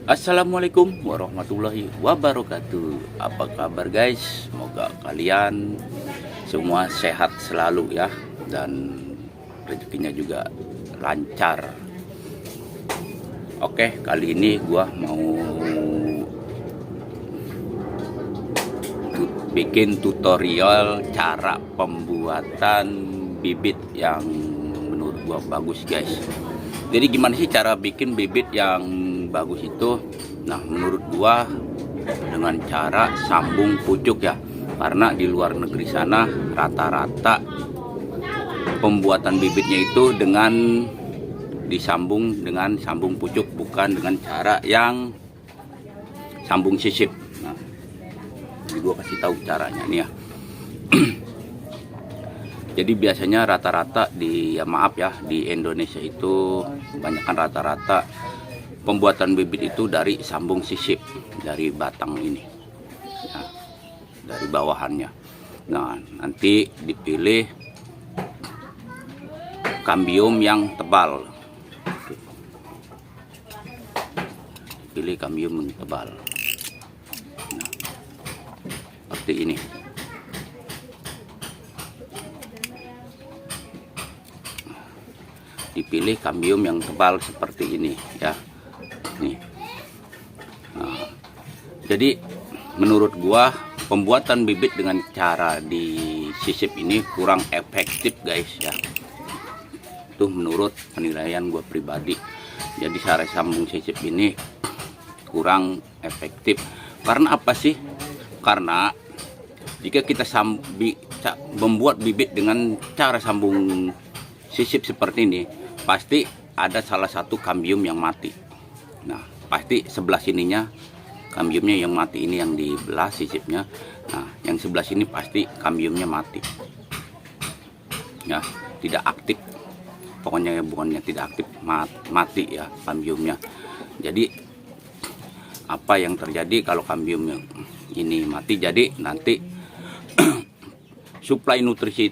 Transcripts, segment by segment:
Assalamualaikum warahmatullahi wabarakatuh. Apa kabar guys? Semoga kalian semua sehat selalu ya, dan rezekinya juga lancar. Oke, kali ini gua mau bikin tutorial cara pembuatan bibit yang menurut gua bagus guys. Jadi gimana sih cara bikin bibit yang bagus itu? Nah, menurut gua dengan cara sambung pucuk ya. Karena di luar negeri sana rata-rata pembuatan bibitnya itu dengan disambung dengan sambung pucuk, bukan dengan cara yang sambung sisip. Nah, jadi gua kasih tahu caranya nih ya. Jadi biasanya rata-rata di Indonesia itu kebanyakan rata-rata pembuatan bibit itu dari sambung sisip, dari batang ini ya, dari bawahannya. Nah, nanti dipilih kambium yang tebal, pilih kambium yang tebal. Nah, seperti ini. Dipilih kambium yang tebal seperti ini ya. Nih. Nah, jadi menurut gua pembuatan bibit dengan cara disisip ini kurang efektif guys ya. Itu menurut penilaian gua pribadi. Jadi cara sambung sisip ini kurang efektif. Karena apa sih? Karena jika kita membuat bibit dengan cara sambung sisip seperti ini, pasti ada salah satu kambium yang mati. Nah, pasti sebelah sininya kambiumnya yang mati, ini yang dibelah sisipnya. Nah, yang sebelah sini pasti kambiumnya mati. Ya, tidak aktif. Pokoknya bukannya tidak aktif, mati ya kambiumnya. Jadi apa yang terjadi kalau kambiumnya ini mati? Jadi nanti suplai nutrisi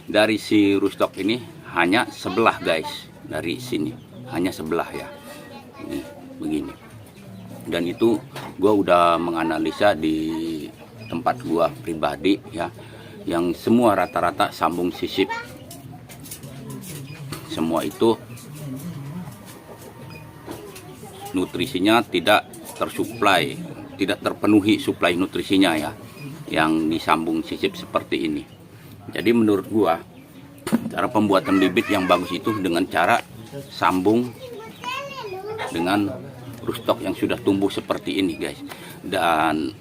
dari si rootstock ini hanya sebelah guys, dari sini hanya sebelah ya, ini begini. Dan itu gua udah menganalisa di tempat gua pribadi ya, yang semua rata-rata sambung sisip, semua itu nutrisinya tidak tersuplai, tidak terpenuhi suplai nutrisinya ya, yang disambung sisip seperti ini. Jadi menurut gua cara pembuatan bibit yang bagus itu dengan cara sambung dengan rootstock yang sudah tumbuh seperti ini guys. Dan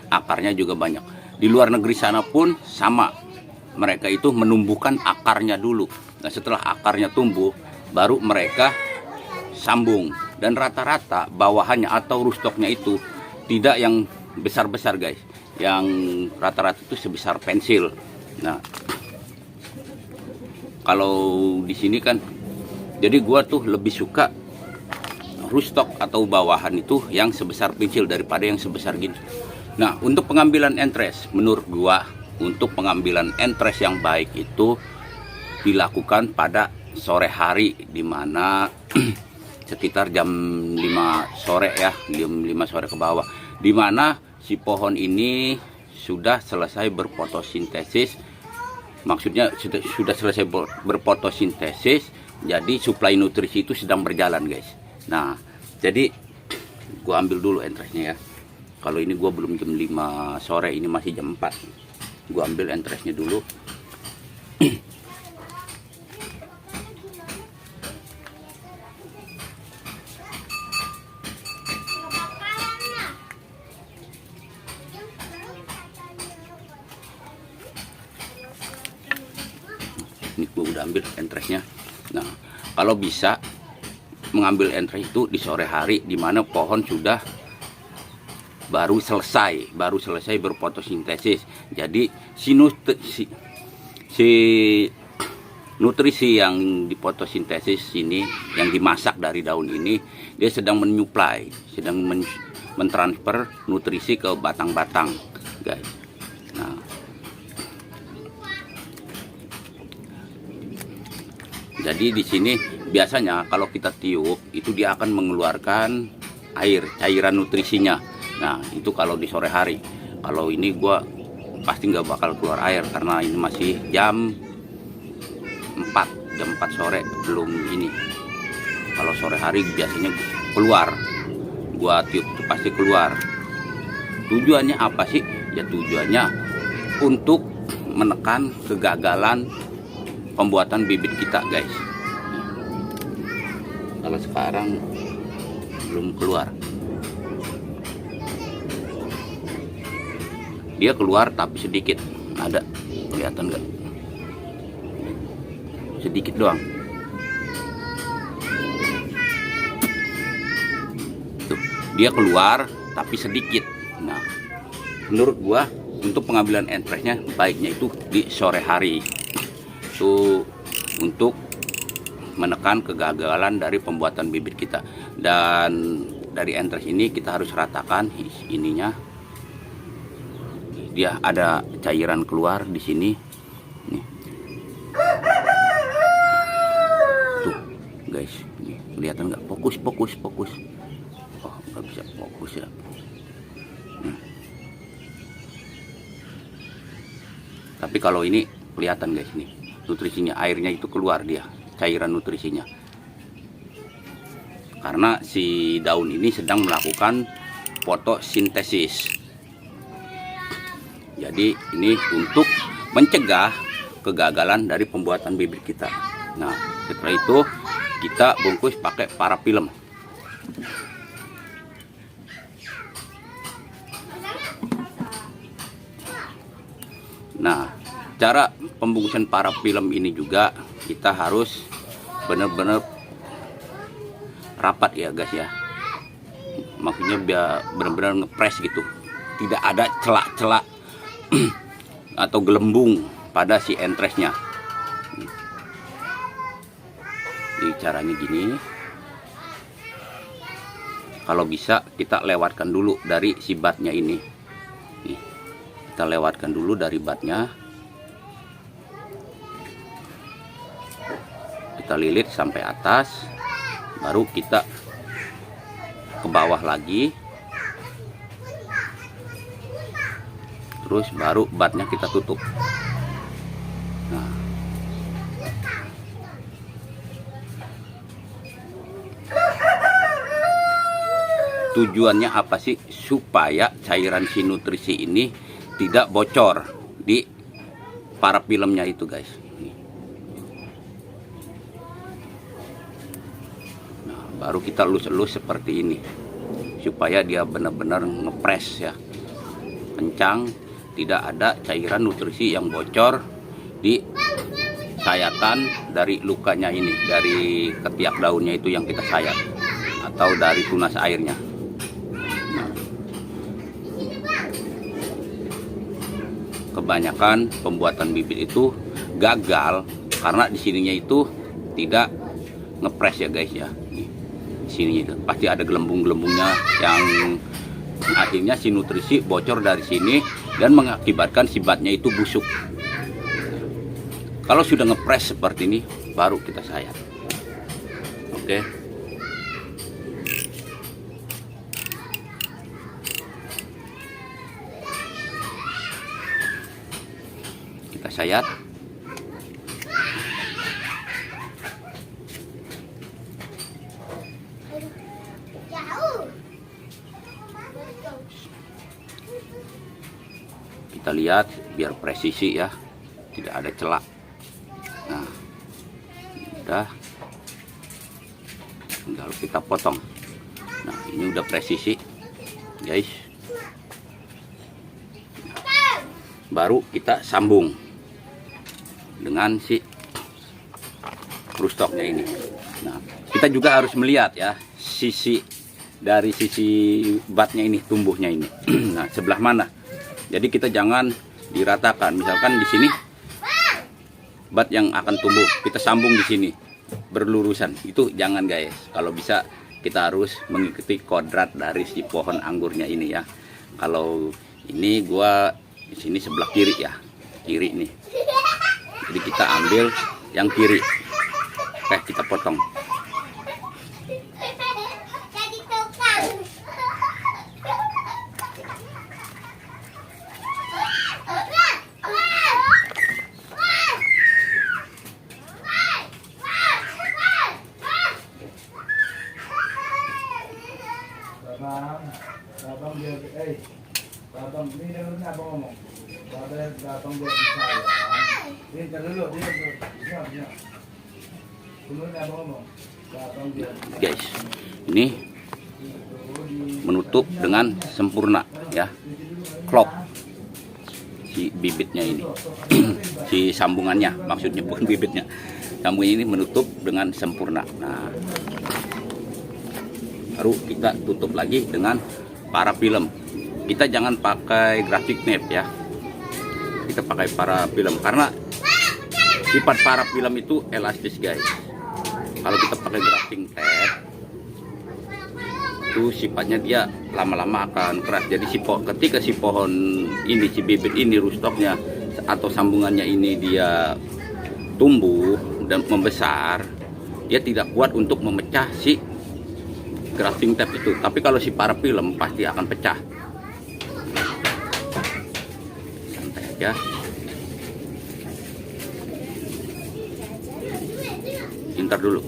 akarnya juga banyak. Di luar negeri sana pun sama. Mereka itu menumbuhkan akarnya dulu. Nah, setelah akarnya tumbuh baru mereka sambung. Dan rata-rata bawahannya atau rootstocknya itu tidak yang besar-besar guys. Yang rata-rata itu sebesar pensil. Nah, kalau di sini kan, jadi gua tuh lebih suka rootstock atau bawahan itu yang sebesar pensil daripada yang sebesar gini. Nah, untuk pengambilan entres, menurut gua untuk pengambilan entres yang baik itu dilakukan pada sore hari, dimana sekitar jam 5 sore ya, jam 5 sore ke bawah, dimana si pohon ini sudah selesai berfotosintesis. Maksudnya sudah selesai berfotosintesis, jadi suplai nutrisi itu sedang berjalan guys. Nah, jadi gua ambil dulu entresnya ya. Kalau ini gua belum jam 5 sore, ini masih jam 4. Gua ambil entresnya dulu. Ini gue udah ambil entresnya. Nah, kalau bisa mengambil entres itu di sore hari, dimana pohon sudah baru selesai berfotosintesis. Jadi si nutrisi yang difotosintesis ini, yang dimasak dari daun ini, dia sedang menyuplai, sedang mentransfer nutrisi ke batang-batang guys. Nah, jadi di sini biasanya kalau kita tiup itu dia akan mengeluarkan air, cairan nutrisinya. Nah itu kalau di sore hari. Kalau ini gua pasti nggak bakal keluar air karena ini masih jam 4 sore, belum ini. Kalau sore hari biasanya keluar, gua tiup itu pasti keluar. Tujuannya apa sih? Ya tujuannya untuk menekan kegagalan pembuatan bibit kita, guys. Kalau sekarang belum keluar, dia keluar tapi sedikit. Ada kelihatan nggak? Sedikit doang. Tuh, dia keluar tapi sedikit. Nah, menurut gua untuk pengambilan entresnya baiknya itu di sore hari. Itu untuk menekan kegagalan dari pembuatan bibit kita. Dan dari entres ini kita harus ratakan ininya. Dia ada cairan keluar di sini. Nih. Tuh, guys, nih, kelihatan nggak? Fokus. Oh, nggak bisa fokus ya. Tapi kalau ini kelihatan, guys, nih nutrisinya, airnya itu keluar dia, cairan nutrisinya. Karena si daun ini sedang melakukan fotosintesis. Jadi ini untuk mencegah kegagalan dari pembuatan bibit kita. Nah, setelah itu kita bungkus pakai parafilm. Nah, cara pembungkusan parafilm ini juga kita harus benar-benar rapat ya, guys ya. Maksudnya biar benar-benar ngepres gitu, tidak ada celak-celak atau gelembung pada si entresnya. Jadi caranya gini. Kalau bisa kita lewatkan dulu dari si batnya ini. Nih, kita lewatkan dulu dari batnya. Kita lilit sampai atas, baru kita ke bawah lagi, terus baru batnya kita tutup. Nah, tujuannya apa sih? Supaya cairan si nutrisi ini tidak bocor di parafilmnya itu, guys. Baru kita elus-elus seperti ini supaya dia benar-benar ngepres ya, kencang, tidak ada cairan nutrisi yang bocor di sayatan dari lukanya ini, dari ketiak daunnya itu yang kita sayat, atau dari tunas airnya. Nah, kebanyakan pembuatan bibit itu gagal karena di sininya itu tidak ngepres ya, guys ya. Sini itu pasti ada gelembung-gelembungnya yang akhirnya si nutrisi bocor dari sini dan mengakibatkan si batnya itu busuk. Kalau sudah ngepres seperti ini baru kita sayat. Oke. Kita sayat. Kita lihat biar presisi ya, tidak ada celak. Nah, udah, tinggal kita potong. Nah, ini udah presisi, guys. Baru kita sambung dengan si krustoknya ini. Nah, kita juga harus melihat ya dari sisi batnya ini, tumbuhnya ini. Nah, sebelah mana? Jadi kita jangan diratakan. Misalkan di sini bat yang akan tumbuh, kita sambung di sini berlurusan. Itu jangan, guys. Kalau bisa kita harus mengikuti kodrat dari si pohon anggurnya ini ya. Kalau ini gua di sini sebelah kiri ya, kiri nih. Jadi kita ambil yang kiri. Oke, kita potong. Bang, babang dia, babang ini dengerin abang ngomong. Babang dia bisa ya. Ini dulu, dia. Dengerin abang ngomong. Babang dia. Guys, ini menutup dengan sempurna ya. Klop si bibitnya ini. Si sambungannya, maksudnya bukan bibitnya. Sambungannya ini menutup dengan sempurna. Nah, baru kita tutup lagi dengan parafilm. Kita jangan pakai grafik net ya, kita pakai parafilm karena sifat parafilm itu elastis guys. Kalau kita pakai grafik tape itu sifatnya dia lama-lama akan keras. Jadi ketika si pohon ini, si bibit ini, rootstocknya atau sambungannya ini dia tumbuh dan membesar, dia tidak kuat untuk memecah si grafting tape itu. Tapi kalau si parafilm pasti akan pecah. Santai aja. Pintar dulu.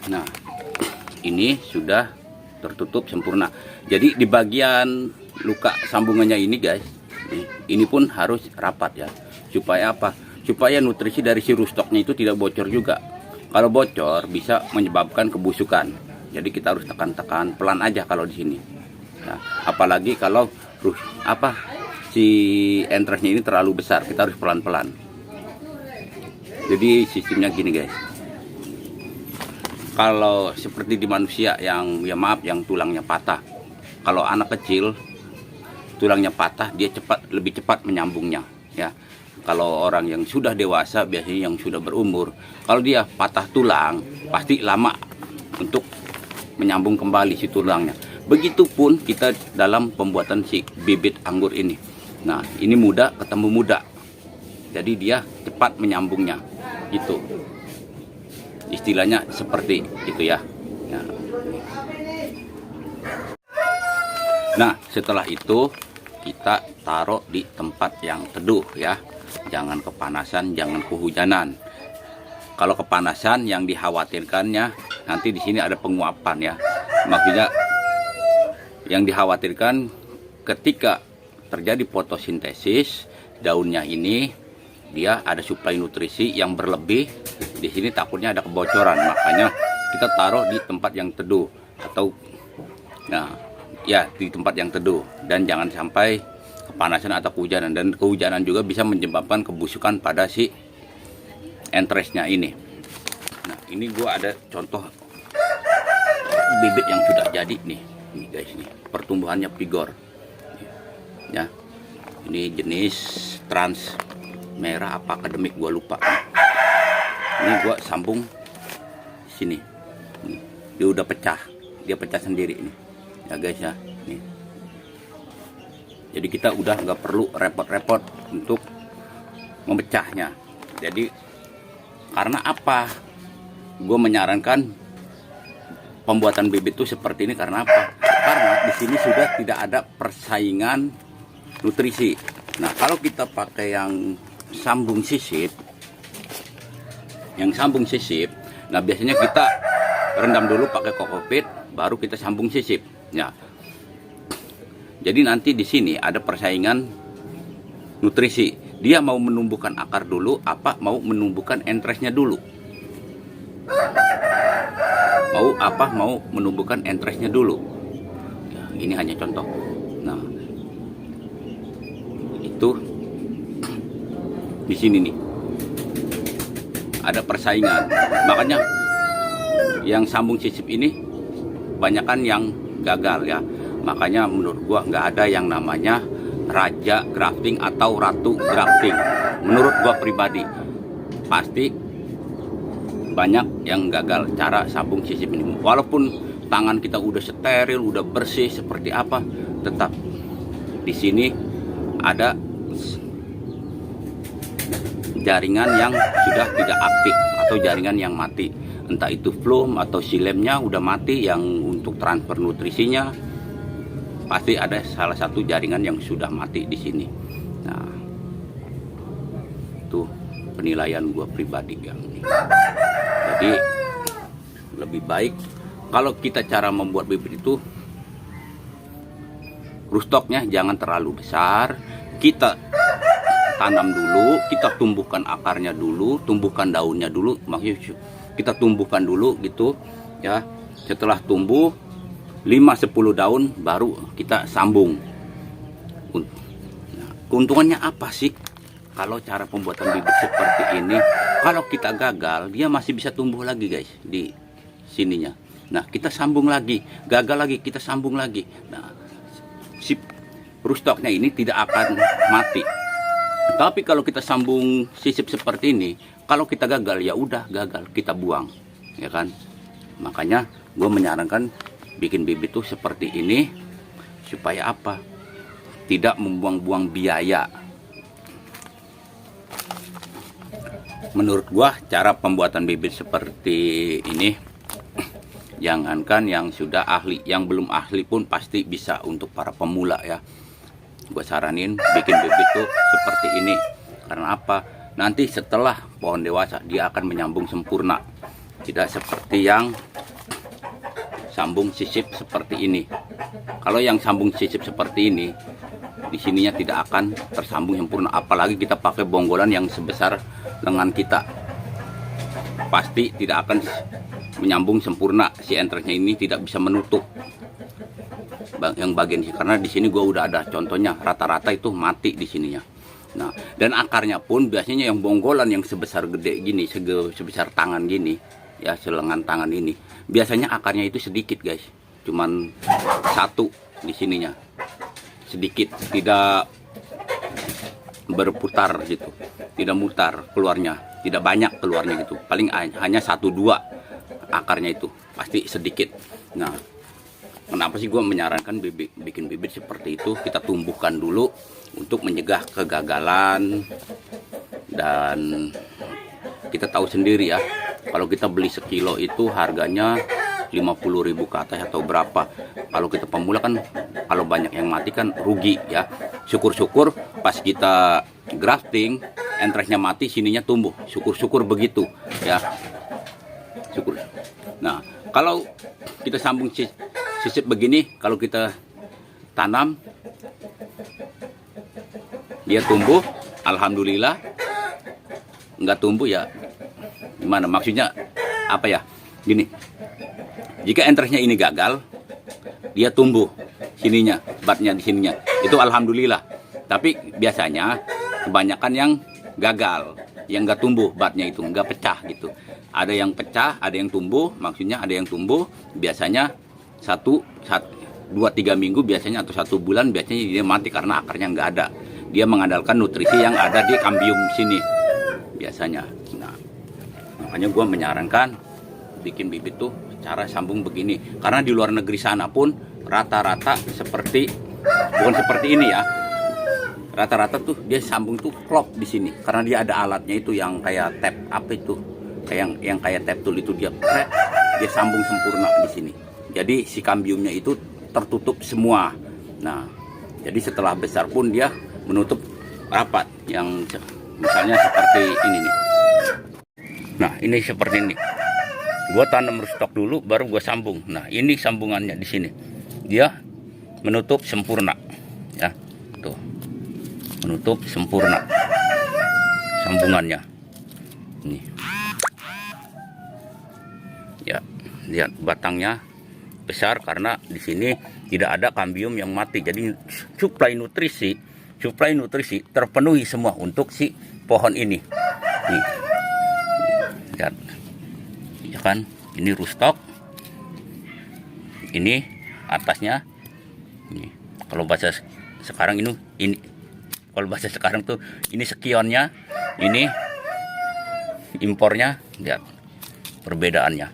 Nah, ini sudah tertutup sempurna. Jadi di bagian luka sambungannya ini guys, ini pun harus rapat ya. Supaya apa? Supaya nutrisi dari si rootstocknya itu tidak bocor juga. Kalau bocor bisa menyebabkan kebusukan. Jadi kita harus tekan-tekan pelan aja kalau di sini. Nah, apalagi kalau si entrance-nya ini terlalu besar, kita harus pelan-pelan. Jadi sistemnya gini guys. Kalau seperti di manusia yang yang tulangnya patah, kalau anak kecil tulangnya patah, dia lebih cepat menyambungnya ya. Kalau orang yang sudah dewasa, biasanya yang sudah berumur, kalau dia patah tulang pasti lama untuk menyambung kembali si tulangnya. Begitupun kita dalam pembuatan si bibit anggur ini. Nah, ini muda ketemu muda, jadi dia cepat menyambungnya gitu. Istilahnya seperti itu ya. Nah, setelah itu kita taruh di tempat yang teduh ya. Jangan kepanasan, jangan kehujanan. Kalau kepanasan yang dikhawatirkannya nanti di sini ada penguapan ya. Maksudnya yang dikhawatirkan ketika terjadi fotosintesis, daunnya ini dia ada suplai nutrisi yang berlebih. Di sini takutnya ada kebocoran, makanya kita taruh di tempat yang teduh atau di tempat yang teduh, dan jangan sampai kepanasan atau kehujanan. Dan kehujanan juga bisa menyebabkan kebusukan pada si entrance-nya ini. Nah, ini gua ada contoh bibit yang sudah jadi nih guys, nih pertumbuhannya vigor ya. Ini jenis trans merah apa akademik, gua lupa. Ini gua sambung sini. Nih, dia udah pecah, dia pecah sendiri ini ya guys ya. Nih. Jadi kita udah nggak perlu repot-repot untuk memecahnya. Jadi karena apa? Gue menyarankan pembuatan bibit itu seperti ini karena apa? Karena di sini sudah tidak ada persaingan nutrisi. Nah, kalau kita pakai yang sambung sisip, nah biasanya kita rendam dulu pakai kokopit, baru kita sambung sisip. Ya. Jadi nanti di sini ada persaingan nutrisi. Dia mau menumbuhkan akar dulu, mau menumbuhkan entrance-nya dulu. Mau menumbuhkan entrance-nya dulu. Ya, ini hanya contoh. Nah, itu di sini nih ada persaingan. Makanya yang sambung sisip ini banyakan yang gagal ya. Makanya menurut gua nggak ada yang namanya raja grafting atau ratu grafting. Menurut gua pribadi, pasti banyak yang gagal cara sambung sisip ini. Walaupun tangan kita udah steril, udah bersih seperti apa, tetap di sini ada jaringan yang sudah tidak aktif atau jaringan yang mati. Entah itu flum atau silemnya udah mati, yang untuk transfer nutrisinya pasti ada salah satu jaringan yang sudah mati di sini. Nah, itu penilaian gua pribadi yang ini. Jadi lebih baik kalau kita cara membuat bibit itu, rootstocknya jangan terlalu besar, kita tanam dulu, kita tumbuhkan akarnya dulu, tumbuhkan daunnya dulu, maksudnya kita tumbuhkan dulu gitu ya. Setelah tumbuh 5-10 daun baru kita sambung. Nah, keuntungannya apa sih kalau cara pembuatan bibit seperti ini? Kalau kita gagal, dia masih bisa tumbuh lagi guys di sininya. Nah, kita sambung lagi, gagal lagi, kita sambung lagi. Nah, si rootstocknya ini tidak akan mati. Tapi kalau kita sambung sisip seperti ini, kalau kita gagal ya udah gagal, kita buang, ya kan? Makanya gue menyarankan bikin bibit tuh seperti ini supaya apa? Tidak membuang-buang biaya. Menurut gue cara pembuatan bibit seperti ini, jangankan yang sudah ahli, yang belum ahli pun pasti bisa untuk para pemula ya. Gue saranin bikin bibit tuh seperti ini. Karena apa? Nanti setelah pohon dewasa dia akan menyambung sempurna. Tidak seperti yang sambung sisip seperti ini. Kalau yang sambung sisip seperti ini, di sininya tidak akan tersambung sempurna. Apalagi kita pakai bonggolan yang sebesar lengan kita, pasti tidak akan menyambung sempurna. Si entresnya ini tidak bisa menutup yang bagian sini, karena di sini gua udah ada contohnya, rata-rata itu mati di sininya. Nah, dan akarnya pun biasanya yang bonggolan yang sebesar gede gini, sebesar tangan gini ya, selengan tangan ini, biasanya akarnya itu sedikit guys, cuman satu di sininya, sedikit, tidak berputar gitu, tidak mutar keluarnya, tidak banyak keluarnya gitu, paling hanya 1-2 akarnya itu pasti sedikit. Nah, kenapa sih gue menyarankan bikin bibit seperti itu? Kita tumbuhkan dulu untuk mencegah kegagalan. Dan kita tahu sendiri ya, kalau kita beli sekilo itu harganya 50.000 ke atas atau berapa. Kalau kita pemula kan, kalau banyak yang mati kan rugi ya. Syukur-syukur pas kita grafting, entresnya mati, sininya tumbuh. Syukur-syukur begitu ya. Syukur. Nah, kalau kita sambung sisip begini, kalau kita tanam, dia tumbuh, alhamdulillah. Nggak tumbuh ya gimana? Maksudnya apa ya? Gini, jika entresnya ini gagal, dia tumbuh sininya, batnya di sininya, itu alhamdulillah. Tapi biasanya kebanyakan yang gagal, yang nggak tumbuh, batnya itu nggak pecah gitu. Ada yang pecah, ada yang tumbuh, maksudnya ada yang tumbuh, biasanya 2-3 minggu biasanya, atau 1 bulan biasanya dia mati karena akarnya nggak ada. Dia mengandalkan nutrisi yang ada di kambium sini biasanya. Nah, makanya gue menyarankan bikin bibit tuh cara sambung begini, karena di luar negeri sana pun rata-rata seperti, bukan seperti ini ya, rata-rata tuh dia sambung tuh klop di sini, karena dia ada alatnya itu yang kayak tap, apa itu, kayak yang kayak tap tool itu, dia sambung sempurna di sini. Jadi si kambiumnya itu tertutup semua. Nah, jadi setelah besar pun dia menutup rapat, yang misalnya seperti ini nih. Nah, ini seperti ini. Gua tanam rootstock dulu, baru gua sambung. Nah, ini sambungannya di sini. Dia menutup sempurna, ya. Tuh, menutup sempurna sambungannya. Ini, ya, lihat batangnya besar karena di sini tidak ada kambium yang mati. Jadi suplai nutrisi terpenuhi semua untuk si pohon ini. Nih, lihat, ya kan? Ini rootstock, ini atasnya. Ini kalau bahasa sekarang ini kalau bahasa sekarang tuh ini sekionnya, ini impornya, lihat perbedaannya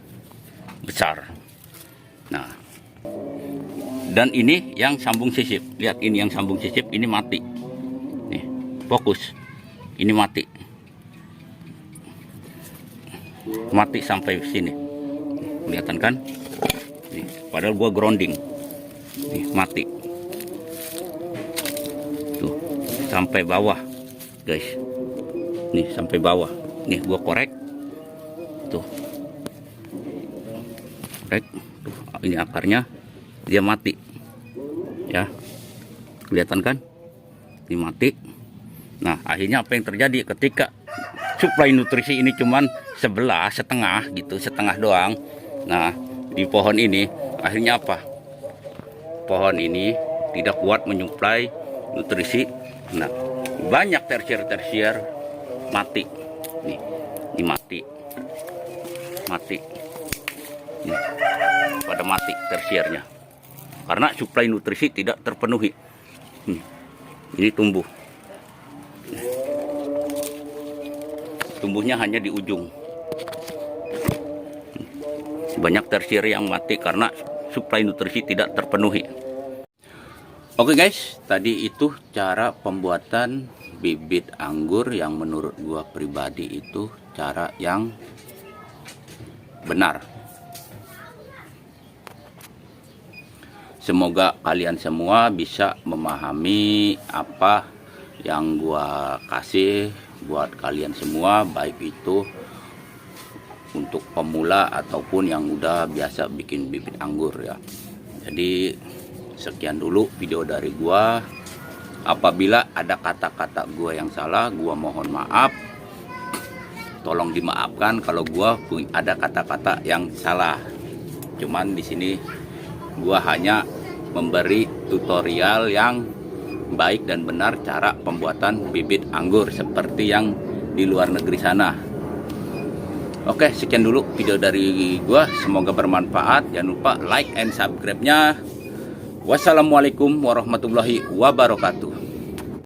besar. Nah, dan ini yang sambung sisip, lihat ini yang sambung sisip ini mati. Nih, fokus, ini mati, mati sampai sini, kelihatan kan? Nih, padahal gua grounding, nih mati, tuh sampai bawah, guys. Nih sampai bawah, nih gua korek, tuh, korek, tuh ini akarnya, dia mati, ya, kelihatan kan? Ini mati. Nah, akhirnya apa yang terjadi ketika suplai nutrisi ini cuman setengah gitu, setengah doang. Nah, di pohon ini akhirnya apa? Pohon ini tidak kuat menyuplai nutrisi. Nah, banyak tersier mati. Nih, ini mati. Nih, pada mati tersiernya. Karena suplai nutrisi tidak terpenuhi. Ini tumbuh. Tumbuhnya hanya di ujung. Banyak tersier yang mati karena suplai nutrisi tidak terpenuhi. Oke guys, tadi itu cara pembuatan bibit anggur yang menurut gua pribadi itu cara yang benar. Semoga kalian semua bisa memahami apa yang gua kasih buat kalian semua, baik itu untuk pemula ataupun yang udah biasa bikin bibit anggur ya. Jadi sekian dulu video dari gua. Apabila ada kata-kata gua yang salah, gua mohon maaf. Tolong dimaafkan kalau gua ada kata-kata yang salah. Cuman di sini gua hanya memberi tutorial yang baik dan benar cara pembuatan bibit anggur seperti yang di luar negeri sana. Oke, sekian dulu video dari gua, semoga bermanfaat. Jangan lupa like and subscribe-nya. Wassalamualaikum warahmatullahi wabarakatuh.